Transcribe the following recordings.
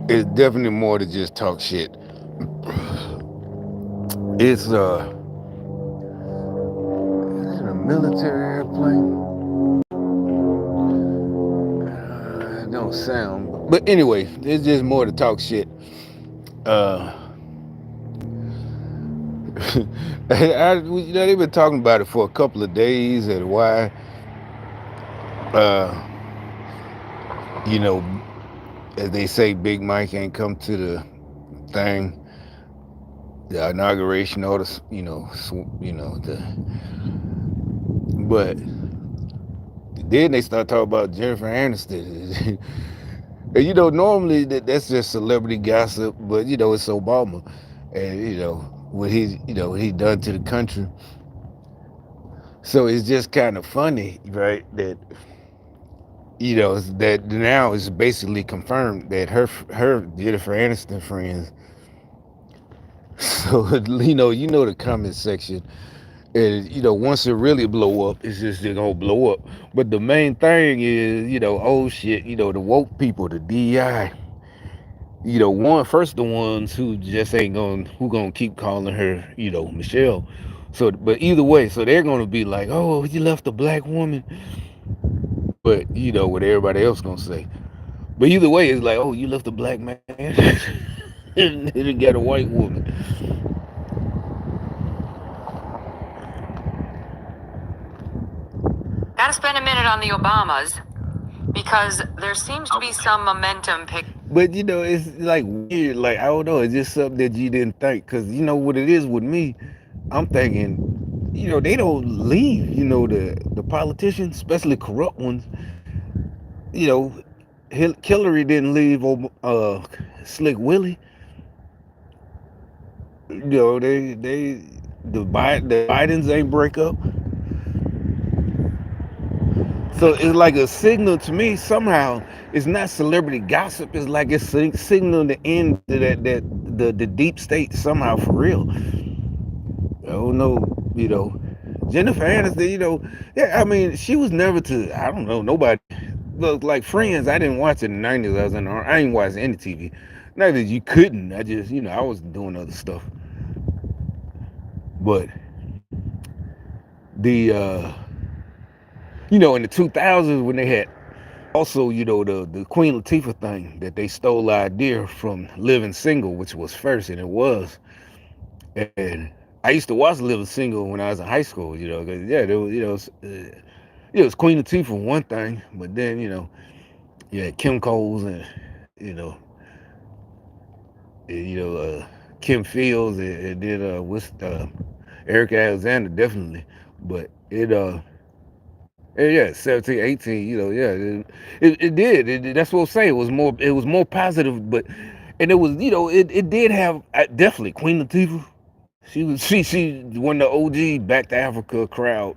it's definitely more than just talk shit. It's is it a military airplane? It don't sound. But anyway, it's just more to talk shit. Uh, they've been talking about it for a couple of days and why, uh, you know, as they say, Big Mike ain't come to the thing, the inauguration or the, but then they start talking about Jennifer Aniston. And normally that's just celebrity gossip, but it's Obama, and what he done to the country. So it's just kind of funny, right? That that now is basically confirmed that her Jennifer Aniston friends. So the comment section, and once it really blow up, it's just gonna blow up. But the main thing is, oh shit, the woke people, the DEI. The ones who just ain't gonna keep calling her, Michelle. So, but either way, so they're gonna be like, oh, you left a black woman, but what everybody else gonna say. But either way, it's like, oh, you left a black man, and then got a white woman. Gotta spend a minute on the Obamas because there seems to be some momentum But it's like weird. Like I don't know. It's just something that you didn't think. Cause what it is with me. I'm thinking, they don't leave. The politicians, especially corrupt ones. You know, Hillary didn't leave. Slick Willie. The Bidens ain't break up. So it's like a signal to me. Somehow, it's not celebrity gossip. It's like it's signal the end to the deep state somehow for real. I don't know. Jennifer Aniston. Yeah. I mean, she was never to. I don't know. Nobody. Look, like Friends. I didn't watch it in the '90s. I ain't watching any TV. Not that you couldn't. I just I was doing other stuff. But the in the 2000s when they had also, the Queen Latifah thing that they stole the idea from Living Single, which was first, and it was. And I used to watch Living Single when I was in high school, because yeah, there was, it was Queen Latifah one thing, but then you had Kim Coles and you know, and, Kim Fields and then Eric Alexander definitely, but yeah, 17, 18, yeah, it did. That's what I'm saying. It was more positive, but and it was, it did have definitely Queen Latifah. She won the OG Back to Africa crowd,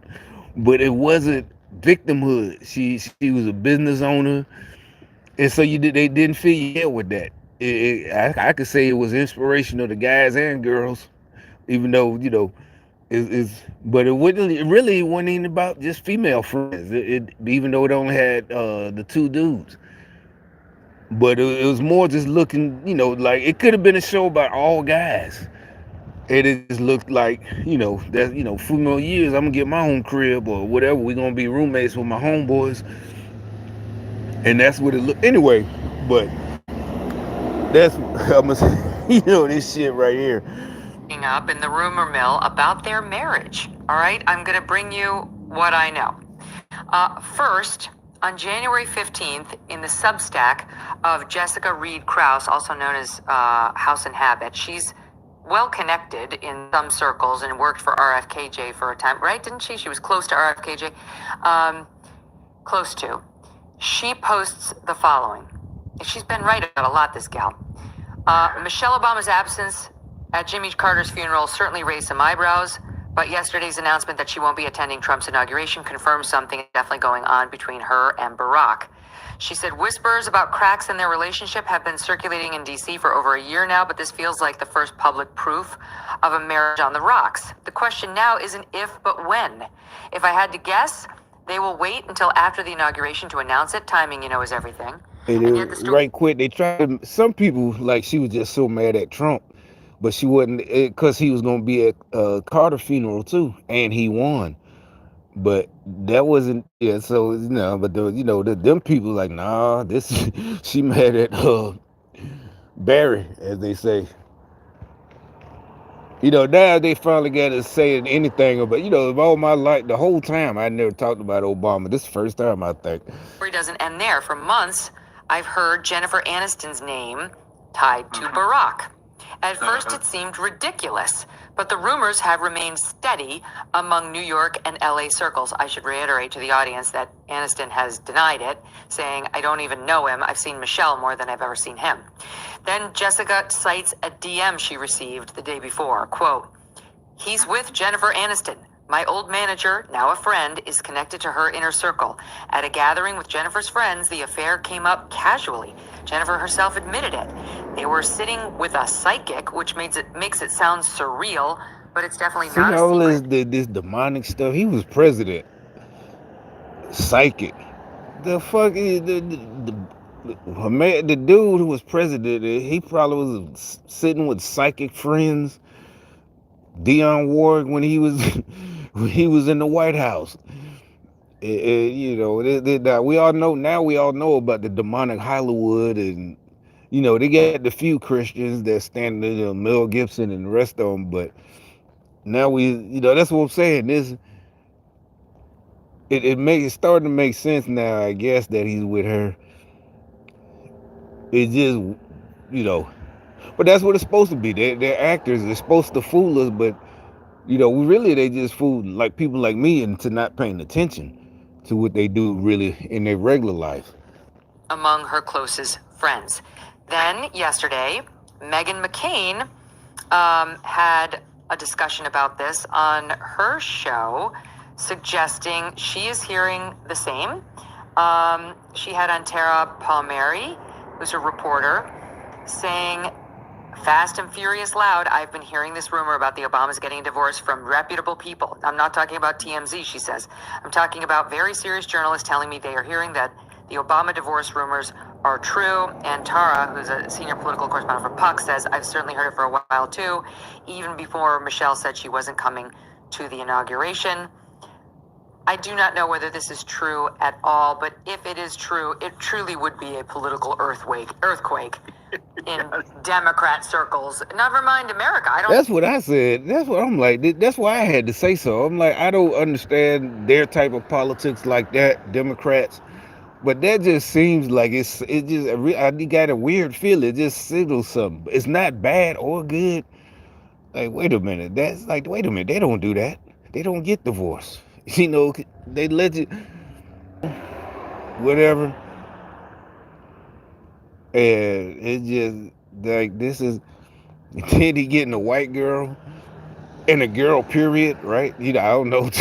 but it wasn't victimhood. She was a business owner, and so they didn't fit you in with that. I could say it was inspirational to guys and girls, even though but it really wasn't even about just female friends. Even though it only had the two dudes, but it was more just looking, like it could have been a show about all guys. And it just looked like, that few more years I'm gonna get my own crib or whatever. We're gonna be roommates with my homeboys, and that's what it looked anyway. But that's I'm gonna, this shit right here. up in the rumor mill about their marriage. All right, I'm going to bring you what I know. First, on January 15th, in the Substack of Jessica Reed Krause, also known as House and Habit, she's well connected in some circles and worked for RFKJ for a time, right? Didn't she? She was close to RFKJ. Close to. She posts the following. She's been right about a lot, this gal. Michelle Obama's absence at Jimmy Carter's funeral certainly raised some eyebrows, but yesterday's announcement that she won't be attending Trump's inauguration confirms something definitely going on between her and Barack. She said whispers about cracks in their relationship have been circulating in D.C. for over a year now, but this feels like the first public proof of a marriage on the rocks. The question now isn't if, but when. If I had to guess, they will wait until after the inauguration to announce it. Timing, is everything. And And yet the story right quick, they tried to. Some people like she was just so mad at Trump, but she wasn't because he was gonna be at Carter funeral too, and he won. But that wasn't yeah. So but them people like nah. This she mad at Barry, as they say. Now they finally got to say anything about of all my life, the whole time I never talked about Obama. This is the first time I think. doesn't end there. For months, I've heard Jennifer Aniston's name tied to Barack. At first, it seemed ridiculous, but the rumors have remained steady among New York and LA circles. I should reiterate to the audience that Aniston has denied it, saying, I don't even know him. I've seen Michelle more than I've ever seen him. Then Jessica cites a DM she received the day before. Quote, he's with Jennifer Aniston. My old manager, now a friend, is connected to her inner circle. At a gathering with Jennifer's friends, the affair came up casually. Jennifer herself admitted it. They were sitting with a psychic, which makes it sound surreal, but it's definitely See not a all secret. this demonic stuff. He was president, psychic. The fuck is the dude who was president? He probably was sitting with psychic friends. Dionne Warwick when he was when he was in the White House. We all know now. We all know about the demonic Hollywood, and they got the few Christians that stand, Mel Gibson and the rest of them. But now that's what I'm saying. It's starting to make sense now. I guess that he's with her. It just but that's what it's supposed to be. They're actors. They're supposed to fool us, but we really they just fool like people like me into not paying attention to what they do really in their regular life. Among her closest friends. Then yesterday, Meghan McCain had a discussion about this on her show, suggesting she is hearing the same. She had on Tara Palmieri, who's a reporter, saying, fast and furious loud, I've been hearing this rumor about the Obamas getting a divorce from reputable people. I'm not talking about TMZ, she says. I'm talking about very serious journalists telling me they are hearing that the Obama divorce rumors are true. And Tara, who's a senior political correspondent for Puck, says, I've certainly heard it for a while too, even before Michelle said she wasn't coming to the inauguration. I do not know whether this is true at all, but if it is true, it truly would be a political earthquake in Democrat circles. Never mind America. I don't. That's what I said. That's what I'm like. That's why I had to say so. I'm like, I don't understand their type of politics like that, Democrats. But that just seems like I got a weird feeling. It just signals something. It's not bad or good. Like, wait a minute. That's like, wait a minute. They don't do that. They don't get divorced. They let you, whatever. And it just like this is. Then he getting a white girl and a girl. Period. Right? I don't know.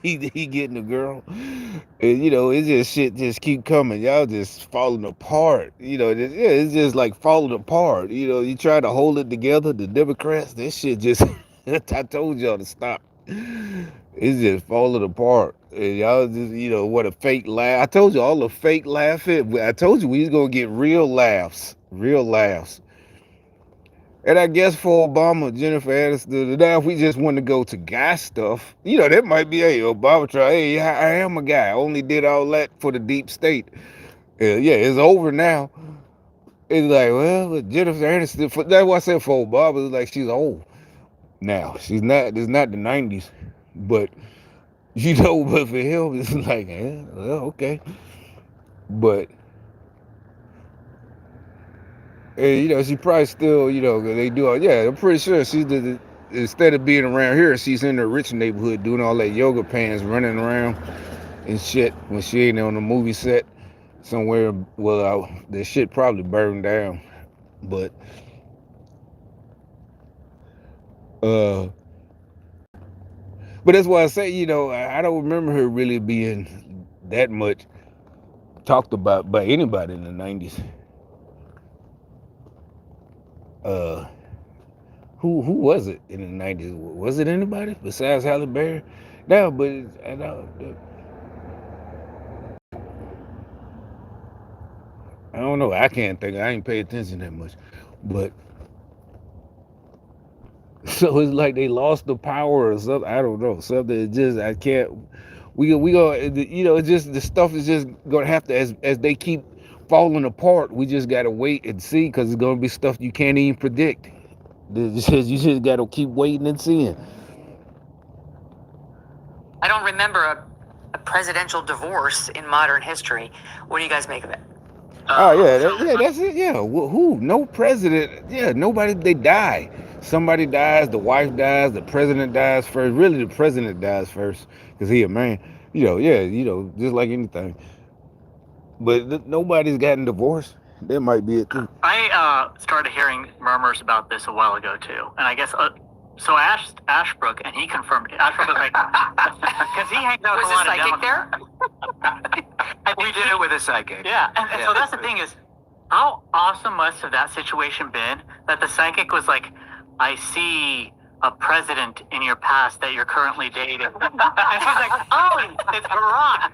he getting a girl. And, it's just shit just keep coming. Y'all just falling apart. It's just like falling apart. You try to hold it together. The Democrats, this shit just. I told y'all to stop. It's just falling apart. And y'all just, what a fake laugh. I told you all the fake laughing. I told you we was gonna get real laughs. Real laughs. And I guess for Obama, Jennifer Aniston, now if we just want to go to guy stuff, that might be, hey, Obama try, hey, I am a guy. I only did all that for the deep state. Yeah, it's over now. It's like, well, but Jennifer Aniston, that's why I said for Obama, it's like she's old now. It's not the 90s. But, but for him, it's like, well, okay. But, she probably still, they do all, yeah, I'm pretty sure instead of being around here, she's in the rich neighborhood doing all that yoga pants, running around and shit when she ain't on the movie set somewhere. Well, the shit probably burned down. But, uh, but that's why I say, I don't remember her really being that much talked about by anybody in the 90s. Uh, who was it in the 90s? Was it anybody besides Halle Berry? No, but I don't know. I can't think. I ain't pay attention that much, but so it's like they lost the power or something. I don't know. Something that just I can't. We go. It's just the stuff is just gonna have to as they keep falling apart. We just gotta wait and see because it's gonna be stuff you can't even predict. You just gotta keep waiting and seeing. I don't remember a presidential divorce in modern history. What do you guys make of it? Oh yeah, that's it. Yeah, who? No president. Yeah, nobody. They die. Somebody dies. The wife dies. The president dies first. Really, the president dies first because he a man. Yeah. Just like anything. But nobody's gotten divorced. That might be it too. I started hearing murmurs about this a while ago too, and I guess so. I asked Ashbrook, and he confirmed it. Ashbrook was like, because he hangs out with a lot of psychic there? We did it with a psychic. Yeah, and so that's the thing is, how awesome must have that situation been that the psychic was like, I see a president in your past that you're currently dating. And she's like, oh, it's Barack.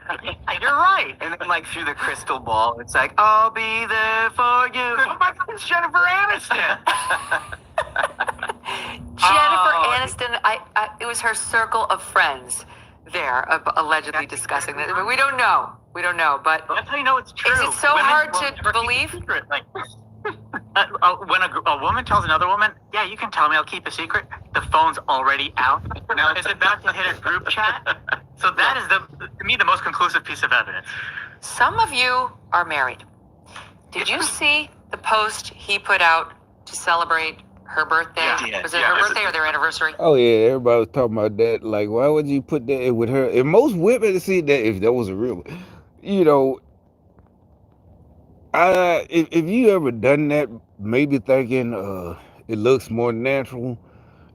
You're right. And then, like, through the crystal ball, it's like, I'll be there for you. Oh my God, it's Jennifer Aniston. Jennifer Aniston, it was her circle of friends there allegedly discussing this. I mean, we don't know, but that's how you know it's true. Is it so hard to believe? Like, when a woman tells another woman, yeah, you can tell me, I'll keep a secret, the phone's already out. Now it's about to hit a group chat. So that is, to me, the most conclusive piece of evidence. Some of you are married. Did you see the post he put out to celebrate her birthday? Yeah. Was it her birthday or their anniversary? Oh yeah, everybody was talking about that. Like, why would you put that with her? And most women see that if that was a real, you know, if you ever done that, maybe thinking it looks more natural,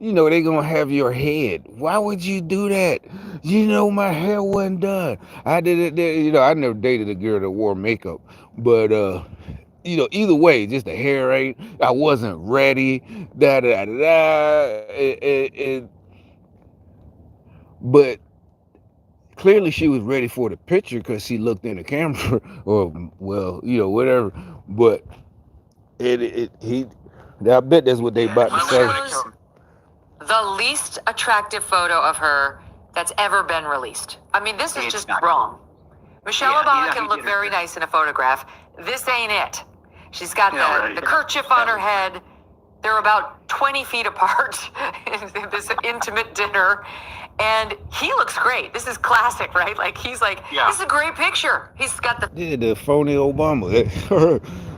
they gonna have your head. Why would you do that? My hair wasn't done. I did it there. I never dated a girl that wore makeup, but either way, just the hair ain't. I wasn't ready. Da da da da. But clearly she was ready for the picture because she looked in the camera, or whatever. But I bet that's what they about to say. The least attractive photo of her that's ever been released. I mean, this is just wrong. Michelle Obama can look very nice in a photograph. This ain't it. She's got the kerchief on her head. They're about 20 feet apart in this intimate dinner. And he looks great. This is classic, right? Like, he's like, this is a great picture. He's got the... Yeah, the phony Obama.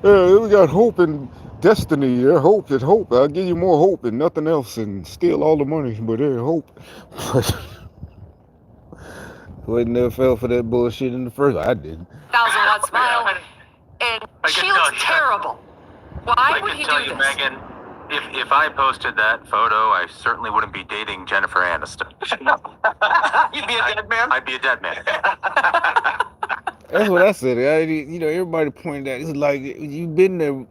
We got hope and destiny. Hope. I'll give you more hope and nothing else and steal all the money, but hope. Wouldn't have fell for that bullshit in the first. I didn't. 1,000-watt smile. And she looks terrible. Why would he do this? Megan, if I posted that photo, I certainly wouldn't be dating Jennifer Aniston. You'd be a dead man? I'd be a dead man. That's what I said. Everybody pointed out. It's like you've been there.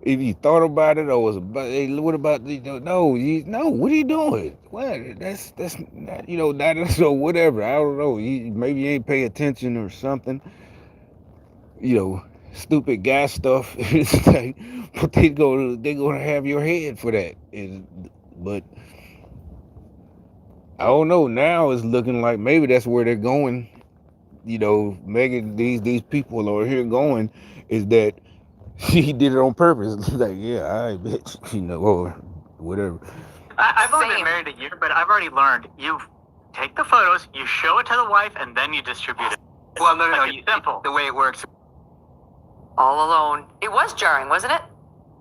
If you thought about it, or was about, hey, what about no? What are you doing? What? That's not, not so whatever. I don't know. Maybe you ain't pay attention or something. Stupid guy stuff. But they're gonna have your head for that. But I don't know. Now it's looking like maybe that's where they're going. Megan, these people are here going is that she did it on purpose. Like, yeah, I bitch, or whatever. I've only been married a year, but I've already learned. You take the photos, you show it to the wife, and then you distribute it. Well, no. It's simple. The way it works. All alone. It was jarring, wasn't it?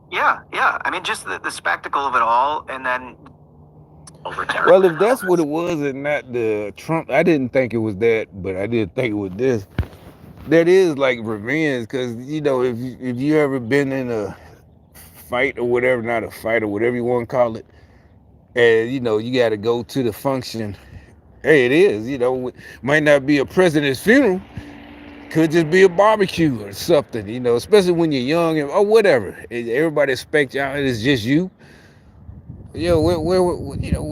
Yeah. I mean, just the spectacle of it all, and then over terror. Well, if that's what it was and not the Trump, I didn't think it was that, but I did think it was this. That is like revenge, because if you ever been in a fight or whatever, not a fight or whatever you want to call it, and you got to go to the function. Hey, it is. Might not be a president's funeral. Could just be a barbecue or something, especially when you're young or whatever. Everybody expects y'all, it's just you. Where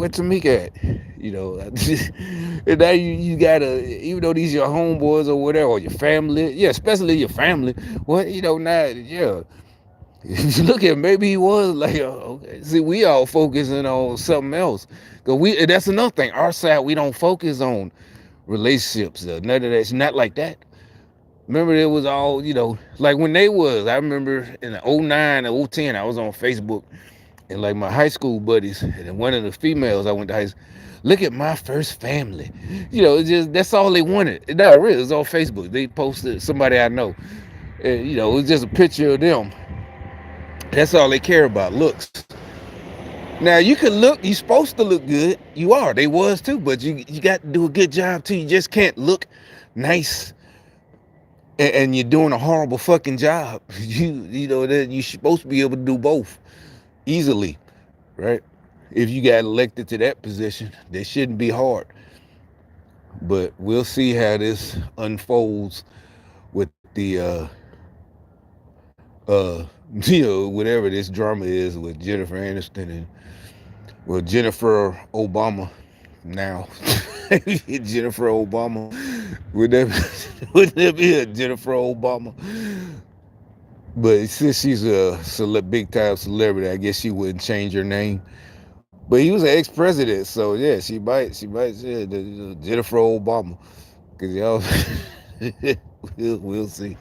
Tamika at? You know, and now you gotta, even though these your homeboys or whatever, or your family, yeah, especially your family. Well, you know, now, yeah, if you look at it, maybe he was like, okay. See, we all focusing on something else, cause that's another thing. Our side, we don't focus on relationships. None of that's not like that. Remember, it was all, you know, like when they was. I remember in the '09 and '10, I was on Facebook, and like my high school buddies, and one of the females I went to high school, look at my first family. You know, it's just that's all they wanted. No, really, it was on Facebook. They posted somebody I know. And, you know, it was just a picture of them. That's all they care about, looks. Now you can look, you're supposed to look good. You are, they was too, but you got to do a good job too. You just can't look nice and you're doing a horrible fucking job. You know that you're supposed to be able to do both easily, right? If you got elected to that position, that shouldn't be hard. But we'll see how this unfolds with the you know, whatever this drama is with Jennifer Aniston and well, Jennifer Obama now. Jennifer Obama. Would would that be a Jennifer Obama? But since she's a big time celebrity, I guess she wouldn't change her name. But he was an ex-president, so yeah, she might say Jennifer Obama, because y'all, we'll see.